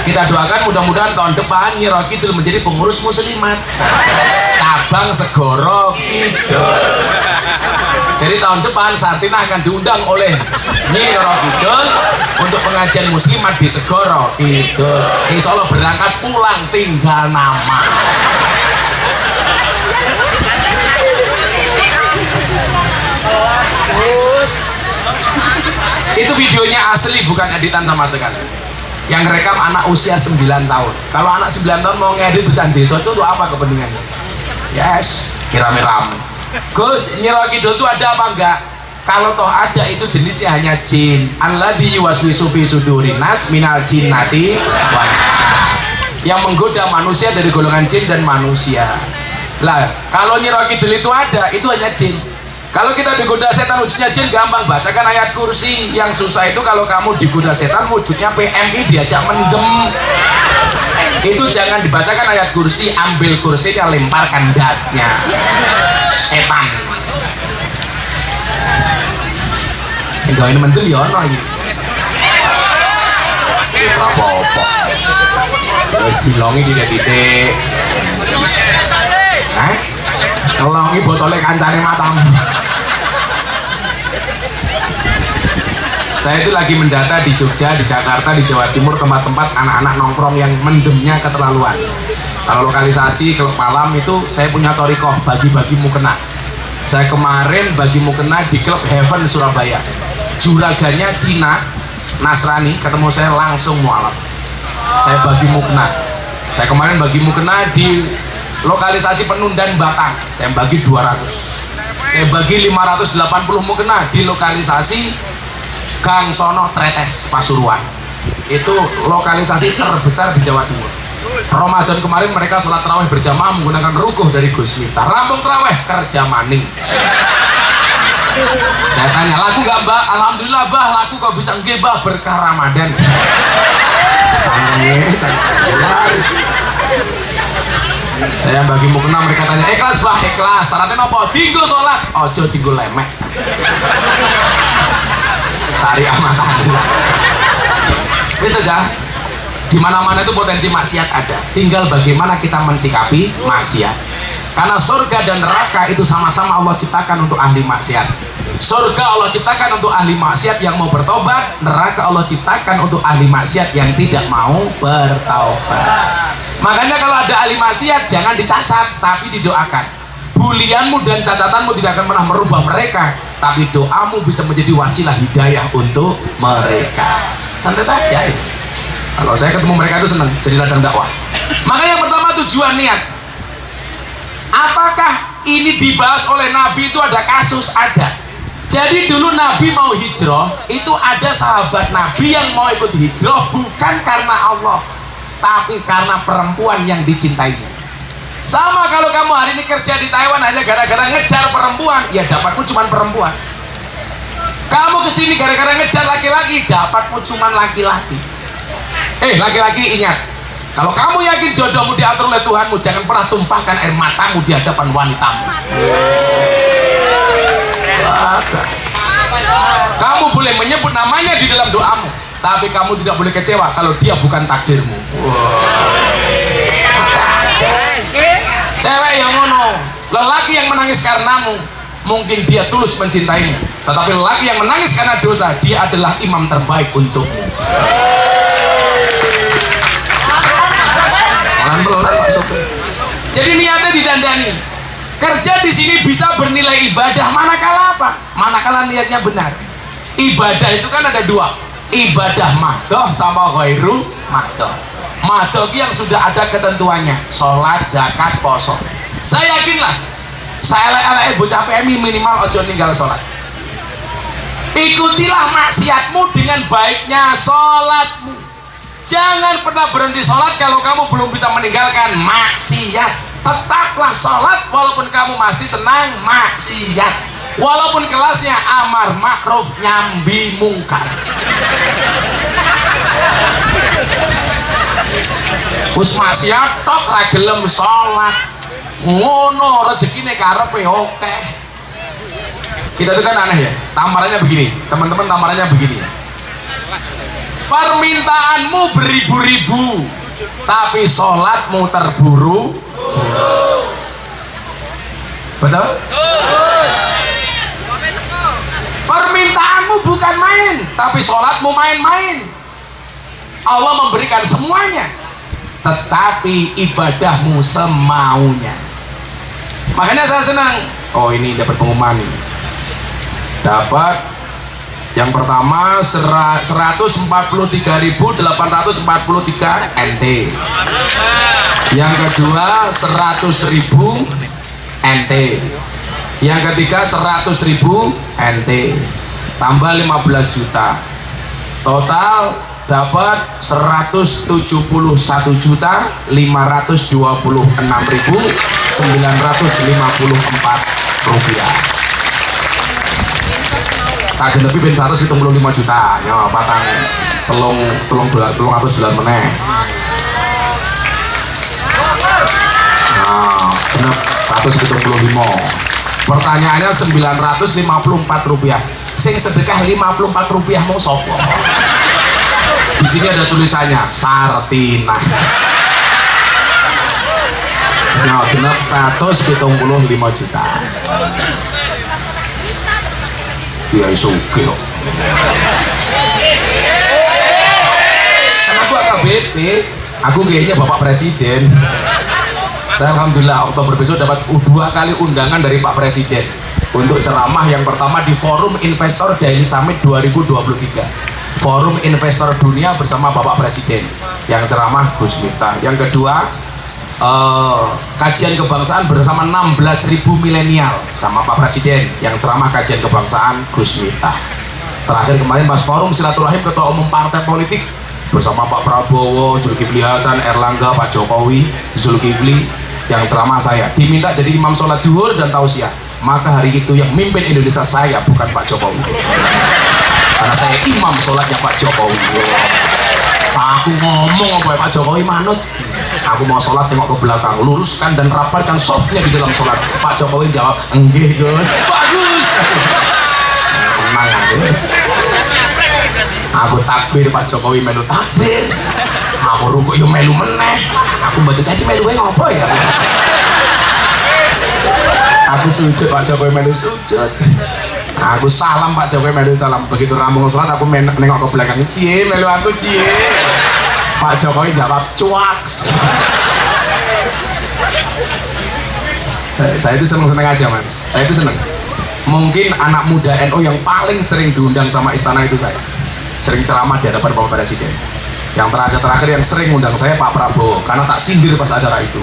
Kita doakan mudah-mudahan tahun depan Nyi Roh Kidul menjadi pengurus muslimat cabang Segoro Kidul. Jadi tahun depan Sartina akan diundang oleh Nyi Roh Kidul untuk pengajian muslimat di Segoro Kidul. Insya Allah berangkat pulang tinggal nama. Itu videonya asli, bukan editan sama sekali. Yang rekam anak usia 9 tahun. Kalau anak 9 tahun mau ngedit becan desa itu untuk apa kepentingannya? Yes, rame-rame. Gus, Nyi Roh Kidul itu ada apa enggak? Kalau toh ada, itu jenisnya hanya jin. Alladzi yuwaswisu fi sudurin nas minal jinnati wan nas. Yang menggoda manusia dari golongan jin dan manusia. Lah, kalau Nyi Roh Kidul itu ada, itu hanya jin. Kalau kita digoda setan wujudnya jin, gampang, bacakan ayat kursi. Yang susah itu kalau kamu digoda setan wujudnya PMI, diajak mendem. Itu jangan dibacakan ayat kursi, ambil kursinya, lemparkan dasnya. Setan. Sehingga ini mendem ya ono iki. Wis ora apa-apa. Wis dilongi titik-titik. Hah? Ngelongi botolnya kancane matamu. Saya itu lagi mendata di Jogja, di Jakarta, di Jawa Timur, tempat-tempat anak-anak nongkrong yang mendemnya keterlaluan. Kalau lokalisasi klub malam itu saya punya thoriqoh, bagi-bagi mukena. Saya kemarin bagi mukena di klub Heaven Surabaya. Juraganya Cina, Nasrani, ketemu saya langsung mualaf. Saya bagi mukena. Saya kemarin bagi mukena di lokalisasi Penundan Batang, saya bagi 200. Saya bagi 580 mukena di lokalisasi Gang Sono Tretes Pasuruan. Itu lokalisasi terbesar di Jawa Timur. Ramadan kemarin mereka sholat tarawih berjamaah menggunakan rukuh dari Gus Miftah. Rampung tarawih kerja maning. Saya tanya, laku gak mbak? Alhamdulillah bah, laku kok bisa nggih bah, berkah Ramadan. Canggih. Saya bagi mukena, mereka tanya, ikhlas bah? Ikhlas. Syaratnya apa? Tinggu sholat. Ojo tinggu lemek. Syariah matanya. Itu aja. Di mana-mana itu potensi maksiat ada. Tinggal bagaimana kita mensikapi maksiat. Karena surga dan neraka itu sama-sama Allah ciptakan untuk ahli maksiat. Surga Allah ciptakan untuk ahli maksiat yang mau bertobat, neraka Allah ciptakan untuk ahli maksiat yang tidak mau bertobat. Makanya kalau ada ahli maksiat jangan dicacat, tapi didoakan. Bulianmu dan cacatanmu tidak akan pernah merubah mereka, tapi doamu bisa menjadi wasilah hidayah untuk mereka. Santai saja. Kalau saya ketemu mereka itu senang, jadi ladang dakwah. Makanya yang pertama tujuan niat. Apakah ini dibahas oleh Nabi itu ada kasus? Ada. Jadi dulu Nabi mau hijrah, itu ada sahabat Nabi yang mau ikut hijrah bukan karena Allah, tapi karena perempuan yang dicintainya. Sama kalau kamu hari ini kerja di Taiwan hanya gara-gara ngejar perempuan, ya dapatmu cuma perempuan. Kamu kesini gara-gara ngejar laki-laki, dapatmu cuma laki-laki. Laki-laki ingat, kalau kamu yakin jodohmu diatur oleh Tuhanmu, jangan pernah tumpahkan air matamu di hadapan wanitamu. Kamu boleh menyebut namanya di dalam doamu, tapi kamu tidak boleh kecewa kalau dia bukan takdirmu. Cewek yang ngono, lelaki yang menangis karenamu, mungkin dia tulus mencintaimu, tetapi lelaki yang menangis karena dosa, dia adalah imam terbaik untukmu. Pelan-pelan Pak Sopir. Jadi niatnya didandani. Kerja di sini bisa bernilai ibadah manakala apa? Manakala niatnya benar. Ibadah itu kan ada dua, ibadah mahdoh sama ghairu mahdoh. Mahdoh yang sudah ada ketentuannya, sholat, zakat, poso. Saya yakinlah, saya elek-elek bocah PMI minimal ojo ninggal sholat. Ikutilah maksiatmu dengan baiknya sholatmu. Jangan pernah berhenti sholat kalau kamu belum bisa meninggalkan maksiat. Tetaplah sholat walaupun kamu masih senang maksiat, walaupun kelasnya amar ma'ruf nyambi mungkar. Us maksiat tok ra gelem sholat, ngono rezekine karepe oke. Kita tuh kan aneh ya, tamarannya begini teman-teman, tamarannya begini ya. Permintaanmu beribu-ribu, tapi sholatmu terburu. Betul? Permintaanmu bukan main, tapi sholatmu main-main. Allah memberikan semuanya, tetapi ibadahmu semaunya. Makanya saya senang. Oh, ini dapat pengumuman ini. Dapat yang pertama 143.843 NT. Yang kedua 100.000 NT. Yang ketiga 100.000 NT. Tambah 15 juta. Total dapat 171.526.954 rupiah. Tak lebih ben 175 juta. Ya, patang telung $300 meneh. Nah, bener 175. Pertanyaannya 954 rupiah. Sing sedekah 54 rupiah mau sopo? Di sini ada tulisannya Sartina. Nah, genap 175 juta. Ya suge kok. Kan aku AKBP, aku kayaknya Bapak Presiden. Saya alhamdulillah Oktober besok dapat 2 kali undangan dari Pak Presiden untuk ceramah. Yang pertama di Forum Investor Daily Summit 2023, Forum Investor Dunia bersama Bapak Presiden, yang ceramah Gus Miftah. Yang kedua kajian kebangsaan bersama 16.000 milenial sama Pak Presiden, yang ceramah kajian kebangsaan Gus Miftah. Terakhir kemarin pas forum silaturahim ketua umum partai politik bersama Pak Prabowo, Zulkifli Hasan, Erlangga, Pak Jokowi, Zulkifli, yang ceramah saya diminta jadi imam sholat duhur dan tausiah. Maka hari itu yang mimpin Indonesia saya, bukan Pak Jokowi, karena saya imam sholatnya Pak Jokowi. Aku ngomong apa Pak Jokowi manut. Aku mau sholat tengok ke belakang, luruskan dan rapatkan softnya di dalam sholat. Pak Jokowi jawab, enggih Gus, bagus. Tenang Gus. Aku takbir, Pak Jokowi melu takbir. Aku rukuk yo melu meneh. Aku mboten jadi melu ngopo ya. Aku sujud, Pak Jokowi melu sujud. Aku salam, Pak Jokowi melu salam. Begitu rampung sholat aku nengok ke belakang, cie melu aku cie. Pak Jokowi jawab cuaks. Saya itu seneng aja Mas, saya itu seneng. Mungkin anak muda NU yang paling sering diundang sama istana itu saya. Sering ceramah di hadapan Bapak Presiden. Yang terakhir yang sering undang saya Pak Prabowo, karena tak sindir pas acara itu.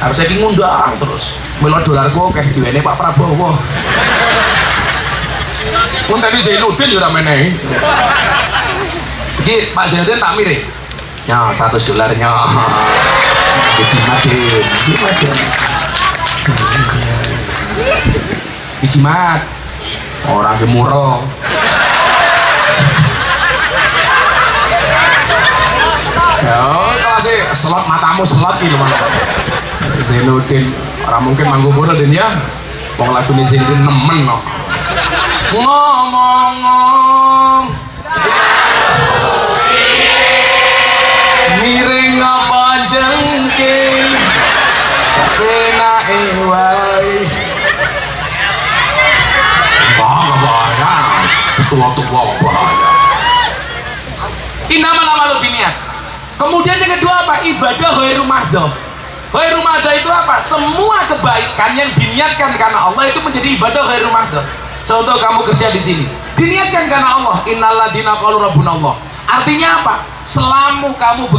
Harus saya ngundang terus. Melo dolarku kayak diwene Pak Prabowo. Mun tadi Zainuddin yo ramene. Iki Pak Zainuddin tak mirip. Ya, $100 nya. Ijimat. Orang ke mural. Ya, kalau sih slot matamu slot gitu mana. Zainuddin, orang mungkin manggung mural dan ya. Wong lagu ini Zainuddin nemen no. Ngomong-ngomong. Miring apa jengking sapena ewai bahaya tua-tua bahaya. Innamal a'malu binniyat. Kemudian yang kedua apa? Ibadah ghairu mahdoh. Ghairu mahdoh itu apa? Semua kebaikan yang diniatkan karena Allah itu menjadi ibadah ghairu mahdoh. Contoh kamu kerja di sini, diniatkan karena Allah. Innalladzina qalu rabbunallah. Artinya apa? Selama kamu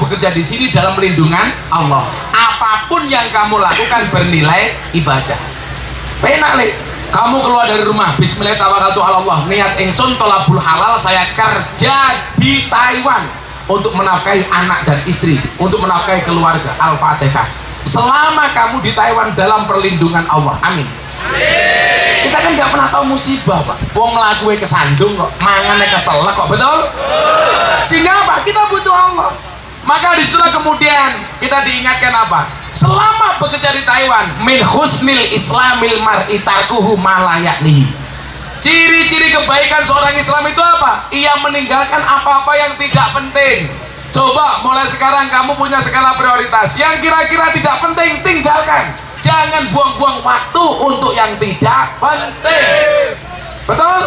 bekerja di sini dalam lindungan Allah, apapun yang kamu lakukan bernilai ibadah. Penak le. Kamu keluar dari rumah, bismillahirrahmanirrahim, niat ingsun tolabul halal, saya kerja di Taiwan untuk menafkahi anak dan istri, untuk menafkahi keluarga. Al-Fatihah. Selama kamu di Taiwan dalam perlindungan Allah, amin. Kita kan nggak pernah tahu musibah Pak. Wong ngelakuin kesandung kok, mangannya keselak kok, betul? Sehingga apa? Kita butuh Allah. Maka disitulah kemudian kita diingatkan apa? Selama bekerja di Taiwan, min husnil islamil mar'i tarkuhu ma la ya'nihi. Ciri-ciri kebaikan seorang Islam itu apa? Ia meninggalkan apa-apa yang tidak penting. Coba mulai sekarang kamu punya skala prioritas. Yang kira-kira tidak penting, tinggalkan. Jangan buang-buang waktu untuk yang tidak penting. Betul?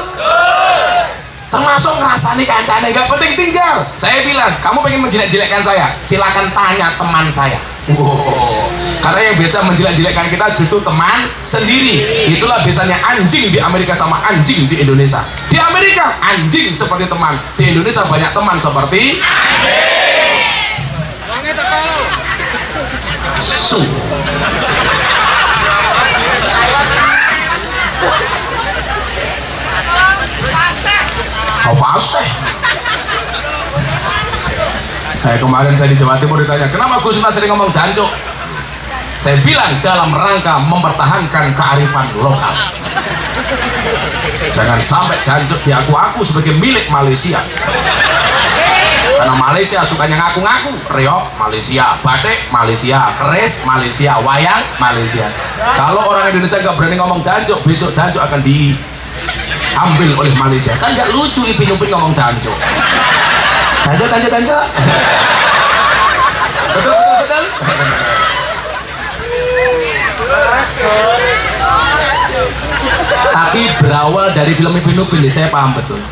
Termasuk ngerasani kancane gak penting, tinggal. Saya bilang, kamu pengen menjelek-jelekkan saya, silakan tanya teman saya. Wow. Karena yang biasa menjelek-jelekkan kita justru teman sendiri. Itulah biasanya anjing di Amerika sama anjing di Indonesia. Di Amerika anjing seperti teman, di Indonesia banyak teman seperti su. Fasih. Kemarin saya di Jawa Timur ditanya, kenapa Gus Miftah sering ngomong dancuk? Saya bilang dalam rangka mempertahankan kearifan lokal. Jangan sampai dancuk diaku-aku sebagai milik Malaysia. Karena Malaysia sukanya ngaku-ngaku, reok Malaysia, batik Malaysia, keris Malaysia, wayang Malaysia. Kalau orang Indonesia nggak berani ngomong dancuk, besok dancuk akan diambil oleh Malaysia. Kan nggak lucu Ipin Upin ngomong dancuk. Dancuk. Betul. Tapi berawal dari film Ipin Upin, saya paham betul.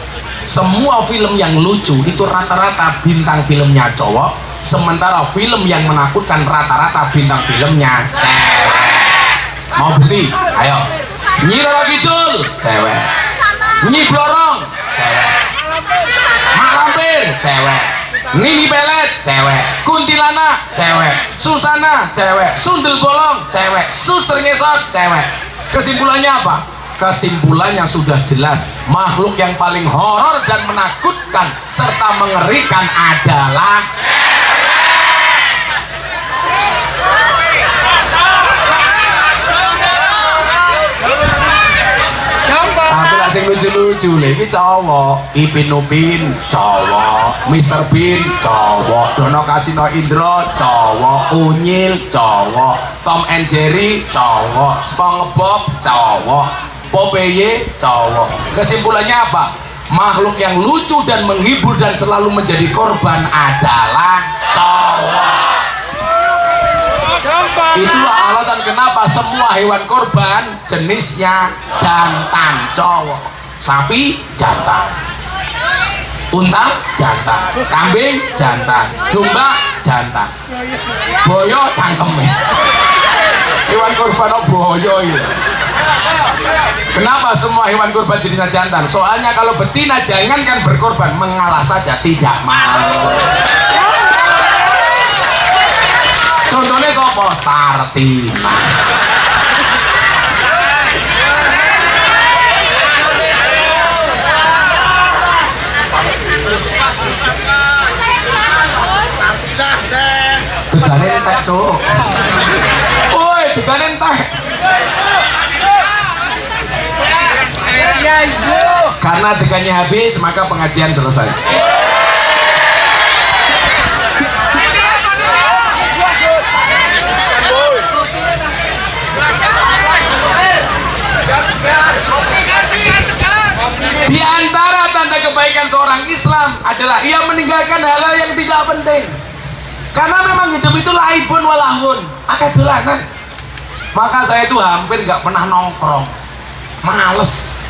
Semua film yang lucu itu rata-rata bintang filmnya cowok, sementara film yang menakutkan rata-rata bintang filmnya cewek. Mau berhenti? Ayo. Nyi Roro Kidul, cewek. Nyi Blorong, cewek. Mak Lampir, cewek. Nini Pelet, cewek. Kuntilanak, cewek. Susana, cewek. Sundel Bolong, cewek. Suster Ngesot, cewek. Kesimpulannya apa? Kesimpulannya sudah jelas, makhluk yang paling horor dan menakutkan serta mengerikan adalah tapi lah sing lucu-lucu lho iki cowok. Ipin Upin cowok, Mr. Bean cowok, Dono Kasino Indro cowok, Unyil cowok, Tom and Jerry cowok, SpongeBob cowok, Popeye cowok. Kesimpulannya apa? Makhluk yang lucu dan menghibur dan selalu menjadi korban adalah cowok. Itulah alasan kenapa semua hewan korban jenisnya jantan cowok. Sapi jantan, unta jantan, kambing jantan, domba jantan, boyo cangkeme. Hewan korban kok boyo itu. Kenapa semua hewan korban jenisnya jantan? Soalnya kalau betina jangankan berkorban, mengalah saja tidak mau. Contohnya sopo? Sartina. Tegane entek, Cuk. Woi, tegane entek. Karena tegannya habis, maka pengajian selesai. Di antara tanda kebaikan seorang Islam adalah ia meninggalkan hal-hal yang tidak penting. Karena memang hidup itu laibun walahun, akeh dolanan. Maka saya itu hampir nggak pernah nongkrong, males.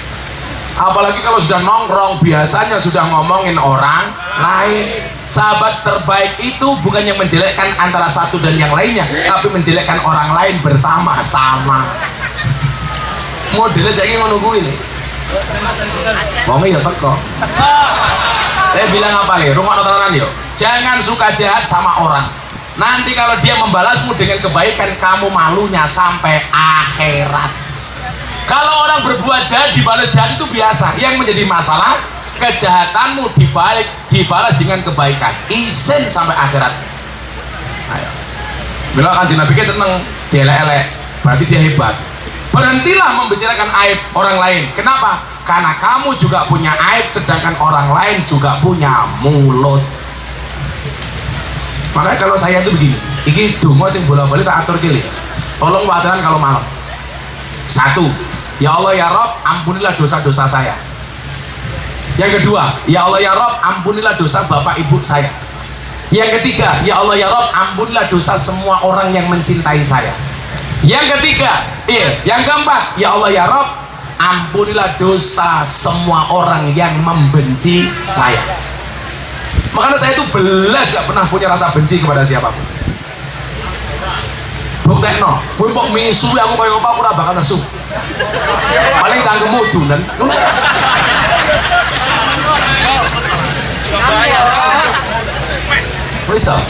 Apalagi kalau sudah nongkrong biasanya sudah ngomongin orang lain. Sahabat terbaik itu bukannya menjelekkan antara satu dan yang lainnya, tapi menjelekkan orang lain bersama-sama. Modelnya saya ingin menunggu ini. Wongnya ya teko. Saya bilang apa nih? Rumah nontonan yuk. Jangan suka jahat sama orang. Nanti kalau dia membalasmu dengan kebaikan, kamu malunya sampai akhirat. Kalau orang berbuat jahat dibalas jahat itu biasa. Yang menjadi masalah kejahatanmu dibalas dengan kebaikan. Isen sampai akhirat. Ayo. Bila Kanjeng Nabi seneng dielek-elek, berarti dia hebat. Berhentilah membicarakan aib orang lain. Kenapa? Karena kamu juga punya aib, sedangkan orang lain juga punya mulut. Makanya kalau saya itu begini, iki donga sing bola-bali tak atur kili. Tolong wajaran kalau malam. 1. ya Allah ya Rob, ampunilah dosa-dosa saya. Yang kedua, ya Allah ya Rob, ampunilah dosa bapak ibu saya. Yang ketiga, ya Allah ya Rob, ampunilah dosa semua orang yang mencintai saya. Yang ketiga, yang keempat, ya Allah ya Rob, ampunilah dosa semua orang yang membenci saya. Makanya saya itu belas gak pernah punya rasa benci kepada siapapun. Buktekno, kowe kok misu aku kaya apa, aku ora bakal nesu. Paling cangkemmu dunen. Wis toh.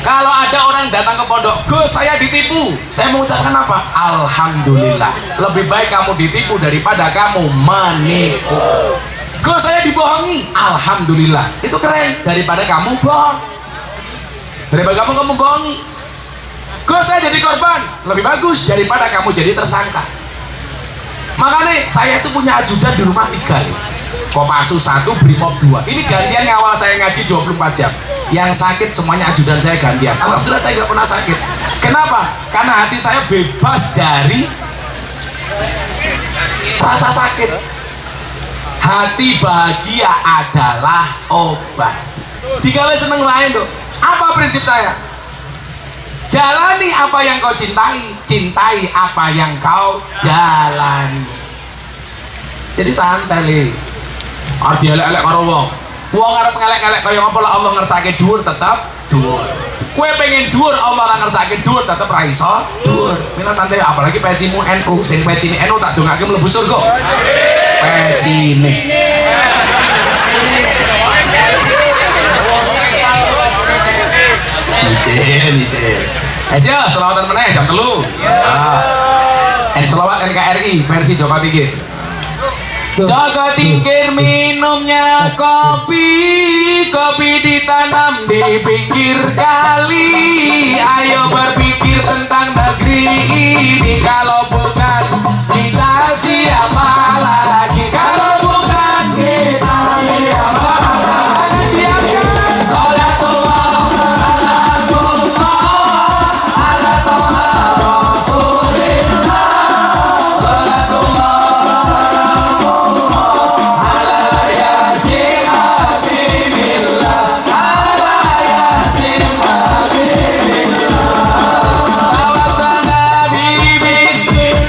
Kalau ada orang datang ke pondok, Gus saya ditipu, saya mengucapkan apa? Alhamdulillah. Lebih baik kamu ditipu daripada kamu menipu. Gus saya dibohongi, alhamdulillah. Itu keren daripada kamu bohong. Daripada kamu bohongi. Gus saya jadi korban, lebih bagus daripada kamu jadi tersangka. Makanya saya itu punya ajudan di rumah 3 nih. Kopassus 1, Brimob 2. Ini gantian ngawal saya ngaji 24 jam. Yang sakit semuanya ajudan saya gantian. Alhamdulillah saya nggak pernah sakit. Kenapa? Karena hati saya bebas dari rasa sakit. Hati bahagia adalah obat. Digawe seneng lain tuh. Apa prinsip saya? Jalani apa yang kau cintai, cintai apa yang kau jalani. Jadi santai li. Arti elek-elek karo wong. Wong arep ngelek-ngelek kaya apa lah Allah ngersake dhuwur tetep dhuwur. Kowe pengen dhuwur Allah ora ngersake dhuwur tetep ra iso dhuwur. Mila santai, apalagi pecimu NU, sing pecine NU tak dongake mlebu surga. Pecine. Licin. Ya, selawatan meneh jam 3. Ya. Selawat NKRI versi Joko Tingkir. Joko Tingkir minumnya kopi ditanam di pinggir kali. Ayo berpikir tentang negeri ini, kalau bukan kita siapa lagi? Kalau bukan kita siapa lagi? Biarkan sholatullah salamullah ala toha rasulillah, sholatullah Bismillah.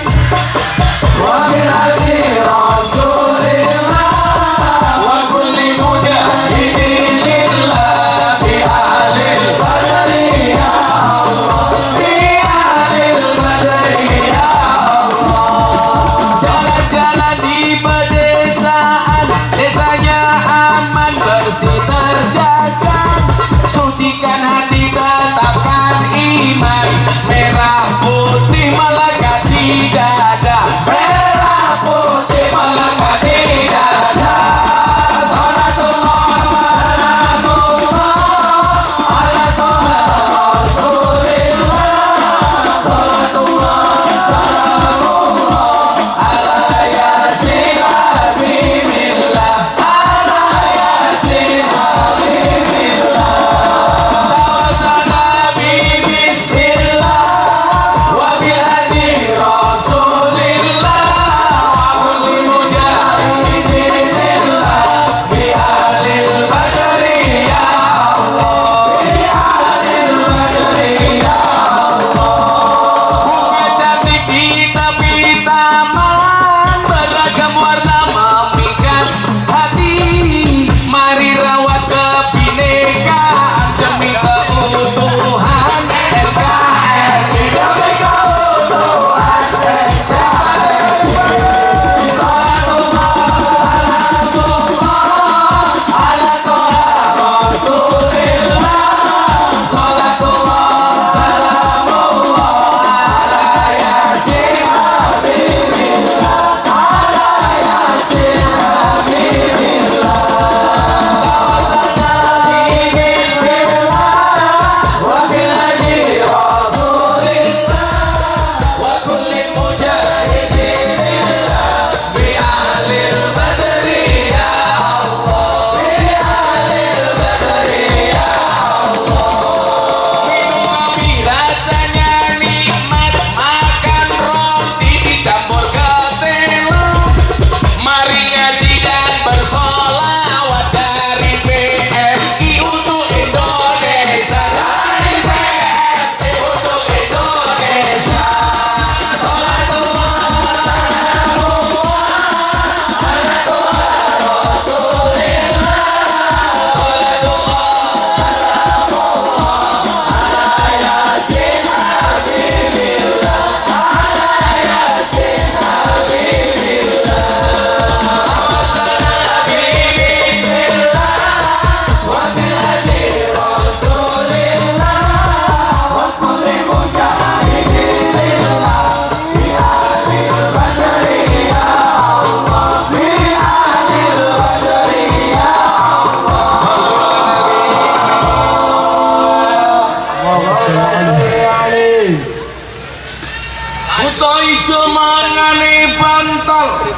ijo mangane bantol,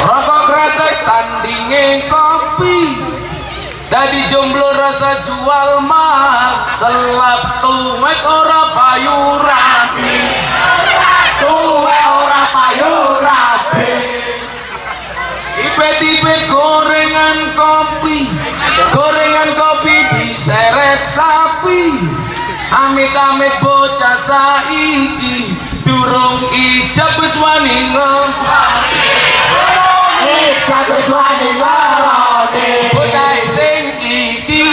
rokok kretek sandinge kopi. Dadi jomblo rasa jual mahal, selap tuwek ora payu rapi. Tuwek ora payu rapi. Tipe-tipe gorengan kopi diseret sapi. Amit-amit bocah saiki durung ijab wis wani ngopati. Ijab wis wani ngarone bocah sing iki.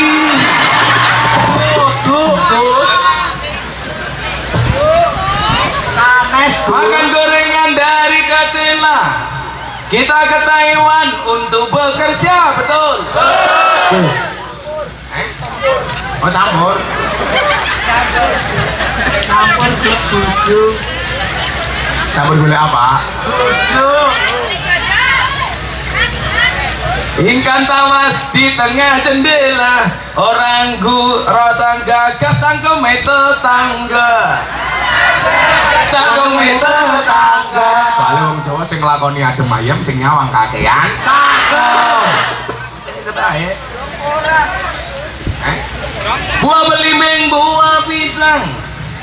Makan gorengan dari Katela, kita ke Taiwan untuk bekerja, betul? Oh campur buju. Campur gula apa? Buju. Ingkan tawas di tengah jendela, orang rasa gagas cangkeme tetangga. Cangkeme tetangga. Soalnya wong Jawa sing nglakoni adem ayem sing nyawang kakean. Cakep. Sing sedae. Buah belimbing, buah pisang.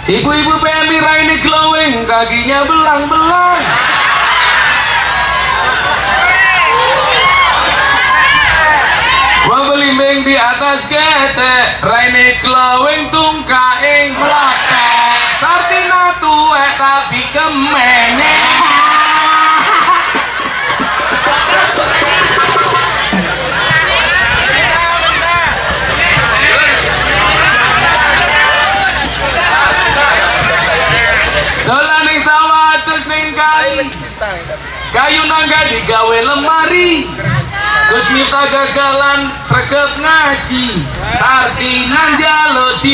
Ibu-ibu PMI raine glowing, kakinya belang-belang. Buah belimbing di atas ketek, raine glowing tungkaing meletek. Sartina tuwek tapi kemenyek. Dolan ning sawah terus ning kali, kayu nangga digawe lemari. Gus Miftah gagalan sregep ngaji, Sartina njaluk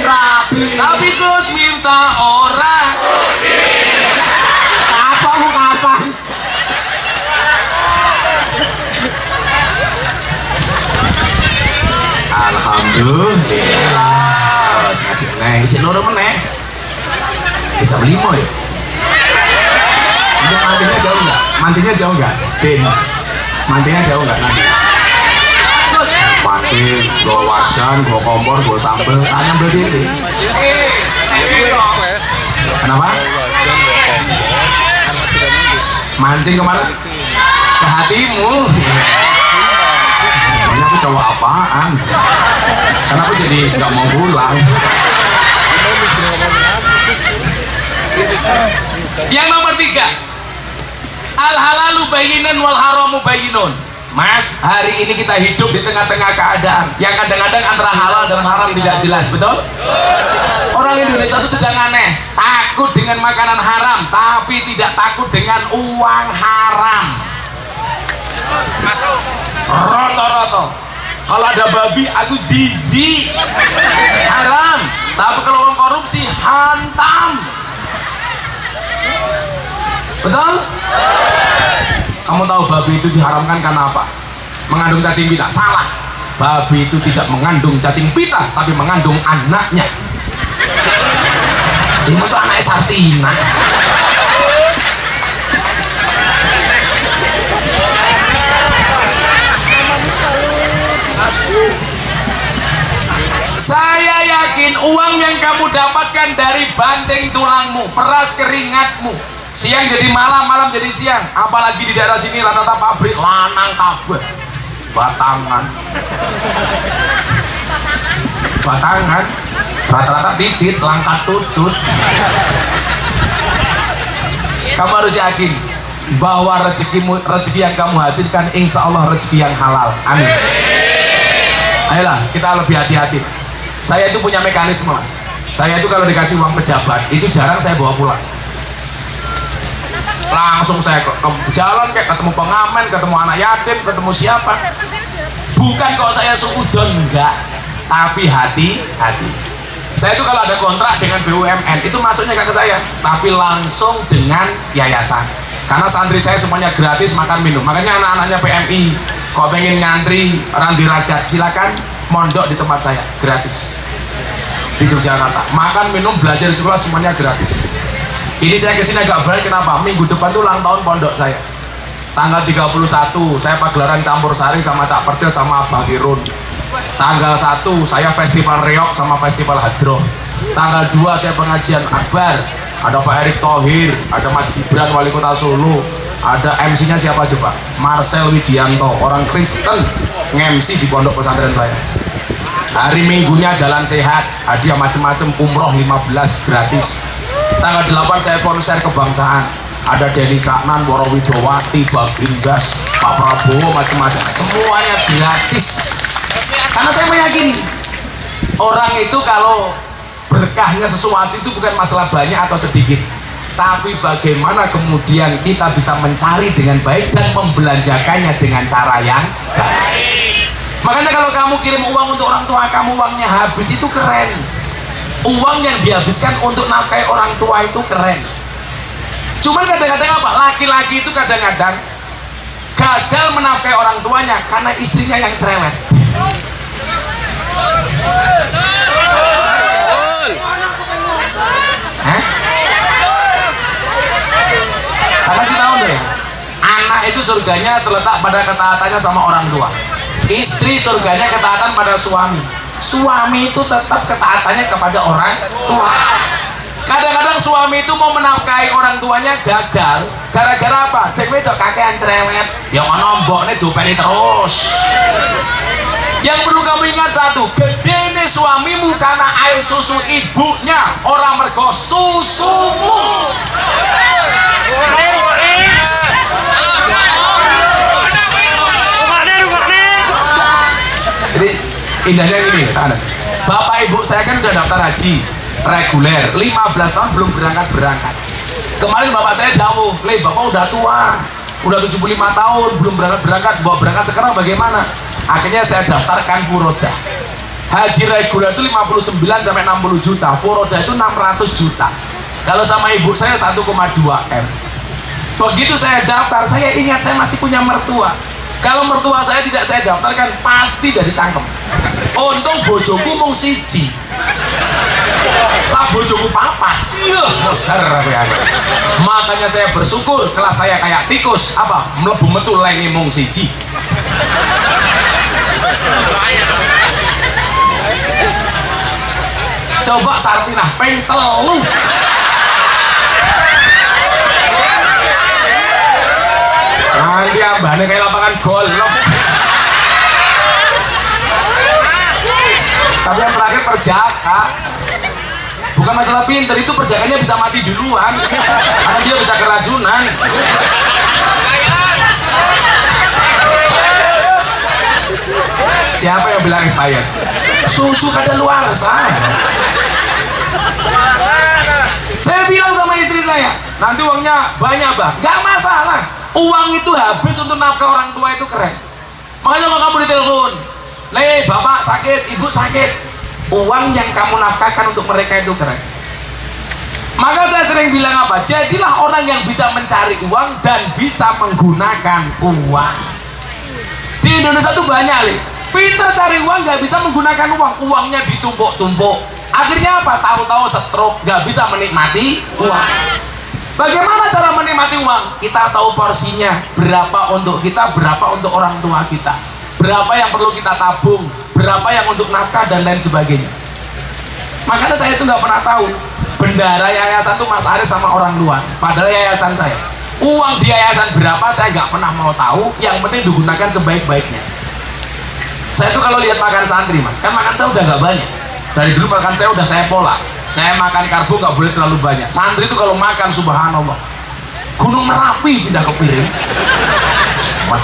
rapi. Tapi Gus Miftah ora. Kapan? Alhamdulillah. Ngaji meneh, cek loro meneh. Jam 5 ya. Ini mancingnya jauh nggak? Mancingnya jauh nggak? Den, mancingnya jauh nggak nanti? Mancing, gue wajan, gue kompor, gue sambel, nyambel diri. Kenapa? Mancing kemana? Ke hatimu. Makanya aku cowok apaan? Karena aku jadi nggak mau pulang. Yang nomor 3, al halalu bayinan wal haramu bayinun. Mas, hari ini kita hidup di tengah-tengah keadaan yang kadang-kadang antara halal dan haram tidak jelas, betul? Orang Indonesia itu sedang aneh, takut dengan makanan haram tapi tidak takut dengan uang haram. Roto-roto, kalau ada babi aku zizi, haram. Tapi kalau orang korupsi hantam, betul? Kamu tahu babi itu diharamkan karena apa? Mengandung cacing pita. Salah. Babi itu tidak mengandung cacing pita, tapi mengandung anaknya. Ini masuk anaknya Sartina. Saya yakin uang yang kamu dapatkan dari banting tulangmu, peras keringatmu, siang jadi malam, malam jadi siang. Apalagi di daerah sini rata-rata pabrik lanang kabeh, batangan, rata-rata titit, langkat tutut. Kamu harus yakin bahwa rezeki yang kamu hasilkan insya Allah rezeki yang halal. Amin. Ayolah kita lebih hati-hati. Saya itu punya mekanisme, Mas. Saya itu kalau dikasih uang pejabat itu jarang saya bawa pulang. Langsung saya ke jalan kayak ketemu pengamen, ketemu anak yatim, ketemu siapa. Bukan kok saya seudon, enggak, tapi hati-hati. Saya itu kalau ada kontrak dengan BUMN itu masuknya ke saya, tapi langsung dengan yayasan. Karena santri saya semuanya gratis makan minum. Makanya anak-anaknya PMI kalau pengen ngantri orang diragat silakan mondok di tempat saya gratis. di Yogyakarta. Makan, minum, belajar di sekolah semuanya gratis. Ini saya kesini agak berat, kenapa? Minggu depan tuh ulang tahun pondok saya. Tanggal 31 saya pagelaran campur sari sama Cak Percil sama Abah Kirun. Tanggal 1 saya festival reok sama festival hadroh. Tanggal 2 saya pengajian akbar. Ada Pak Erick Thohir, ada Mas Gibran wali kota Solo, ada MC-nya siapa coba? Marcel Widianto, orang Kristen, nge-MC di pondok pesantren saya. Hari Minggunya jalan sehat, hadiah macem-macem, umroh 15 gratis. Tanggal 8 saya konser kebangsaan, ada Denny Caknan, Woro Widowati, Bang Indas, Pak Prabowo, macam-macam, semuanya gratis. Karena saya meyakini orang itu kalau berkahnya sesuatu itu bukan masalah banyak atau sedikit, tapi bagaimana kemudian kita bisa mencari dengan baik dan membelanjakannya dengan cara yang baik. Makanya kalau kamu kirim uang untuk orang tua kamu, uangnya habis, itu keren. Uang yang dihabiskan untuk nafkahi orang tua itu keren. Cuman kadang-kadang apa? Laki-laki itu kadang-kadang gagal menafkahi orang tuanya karena istrinya yang cerewet. Tak kasih tahu deh, anak itu surganya terletak pada ketaatannya sama orang tua. Istri surganya ketaatan pada suami. Suami itu tetap ketaatannya kepada orang tua. Kadang-kadang suami itu mau menafkahi orang tuanya gagal gara-gara apa? Sing wedok kakean cerewet, yang nomboknya dupeni terus. Yang perlu kamu ingat satu, gedene suamimu karena air susu ibunya, orang mergo susumu. Jadi indahnya gini, bapak ibu saya kan udah daftar haji reguler, 15 tahun belum berangkat. Kemarin bapak saya jauh, bapak udah tua, udah 75 tahun belum berangkat, bawa berangkat sekarang bagaimana? Akhirnya saya daftarkan furoda. Haji reguler itu 59 sampai 60 juta, furoda itu 600 juta. Kalau sama ibu saya 1,2 M. Begitu saya daftar, saya ingat saya masih punya mertua. Kalau mertua saya tidak saya daftarkan, pasti dari cangkem. Untung bojoku mung siji, lah bojoku papat. Iya, makanya saya bersyukur kelas saya kayak tikus, apa mlebu metu lenge mung siji. Coba Sartinah ping telu. Nanti ambane kayak lapangan golf. Tapi yang terakhir perjaka. Bukan masalah pinter, itu perjakanya bisa mati duluan karena dia bisa keracunan. Siapa yang bilang expired? Susu kadaluarsa. Saya bilang sama istri saya, nanti uangnya banyak bah, gak masalah. Uang itu habis untuk nafkah orang tua itu keren. Makanya kalau kamu ditelepon, bapak sakit, ibu sakit, uang yang kamu nafkahkan untuk mereka itu keren. Maka saya sering bilang apa? Jadilah orang yang bisa mencari uang dan bisa menggunakan uang. Di Indonesia tuh banyak pinter cari uang gak bisa menggunakan uang, uangnya ditumpuk-tumpuk. Akhirnya apa? Tahu-tahu stroke, gak bisa menikmati uang. Bagaimana cara menikmati uang? Kita tahu porsinya, berapa untuk kita, berapa untuk orang tua kita, berapa yang perlu kita tabung, berapa yang untuk nafkah dan lain sebagainya. Makanya saya itu nggak pernah tahu bendara yayasan itu Mas Aris sama orang luar, padahal yayasan saya. Uang di yayasan berapa saya nggak pernah mau tahu, yang penting digunakan sebaik-baiknya. Saya tuh kalau lihat makan santri mas, kan makan saya udah nggak banyak. Dari dulu makan saya udah saya pola, saya makan karbo nggak boleh terlalu banyak. Santri itu kalau makan subhanallah, Gunung Merapi pindah ke piring,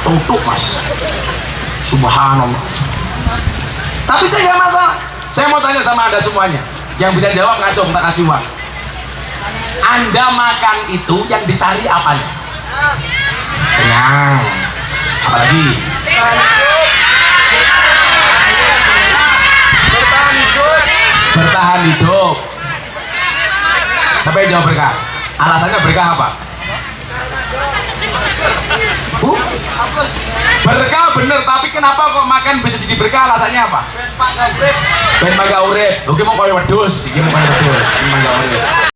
tutup mas, subhanallah. Tapi saya nggak masalah. Saya mau tanya sama anda semuanya, yang bisa jawab ngaco, tak kasih uang. Anda makan itu yang dicari apanya? Kenyang. Apalagi? Bertahan hidup. Siapa yang jawab berkah? Alasannya berkah apa? Berkah bener, tapi kenapa kok makan bisa jadi berkah? Alasannya apa? Ben mangga urip. Oke mau koyo wedhus, iki mau koyo wedhus, mangga urip.